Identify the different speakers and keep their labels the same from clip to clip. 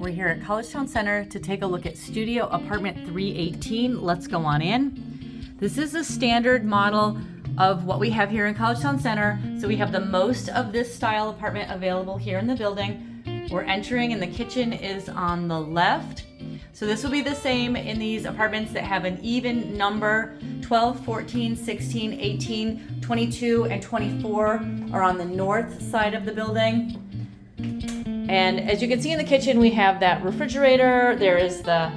Speaker 1: We're here at Collegetown Center to take a look at Studio Apartment 318. Let's go on in. This is a standard model of what we have here in Collegetown Center. So we have the most of this style apartment available here in the building. We're entering and the kitchen is on the left. So this will be the same in these apartments that have an even number. 12, 14, 16, 18, 22, and 24 are on the north side of the building. And as you can see in the kitchen, we have that refrigerator. There is the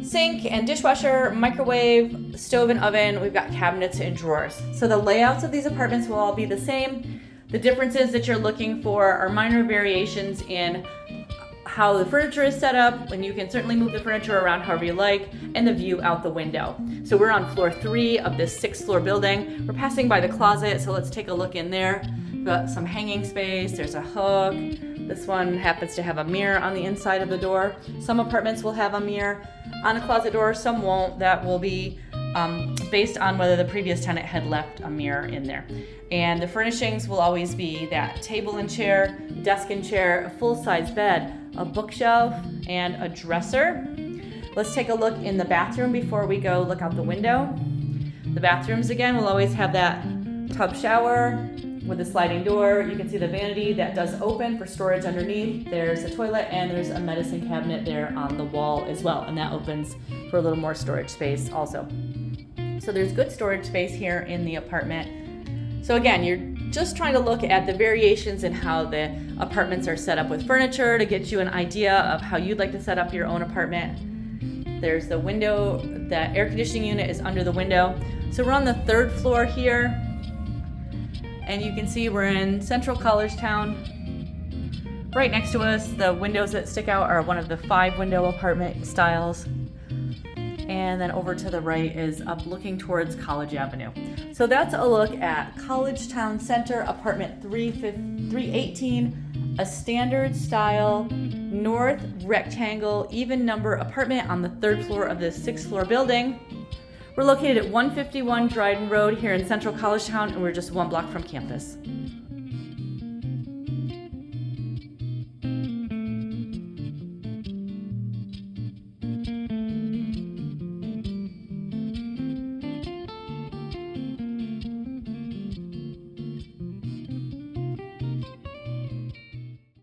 Speaker 1: sink and dishwasher, microwave, stove and oven. We've got cabinets and drawers. So the layouts of these apartments will all be the same. The differences that you're looking for are minor variations in how the furniture is set up, and you can certainly move the furniture around however you like, and the view out the window. So we're on floor 3 of this 6th floor building. We're passing by the closet, so let's take a look in there. We've got some hanging space, there's a hook. This one happens to have a mirror on the inside of the door. Some apartments will have a mirror on a closet door, some won't. That will be based on whether the previous tenant had left a mirror in there. And the furnishings will always be that table and chair, desk and chair, a full-size bed, a bookshelf, and a dresser. Let's take a look in the bathroom before we go look out the window. The bathrooms, again, will always have that tub shower with a sliding door. You can see the vanity that does open for storage underneath. There's a toilet and there's a medicine cabinet there on the wall as well, and that opens for a little more storage space also. So there's good storage space here in the apartment. So again, you're just trying to look at the variations in how the apartments are set up with furniture to get you an idea of how you'd like to set up your own apartment. There's the window, that air conditioning unit is under the window. So we're on the 3rd floor here, and you can see we're in central Collegetown. Right next to us, the windows that stick out are one of the 5 window apartment styles. And then over to the right is up looking towards College Avenue. So that's a look at Collegetown Center, apartment 318, a standard style, north rectangle, even number apartment on the 3rd floor of this 6th floor building. We're located at 151 Dryden Road here in central Collegetown, and we're just 1 block from campus.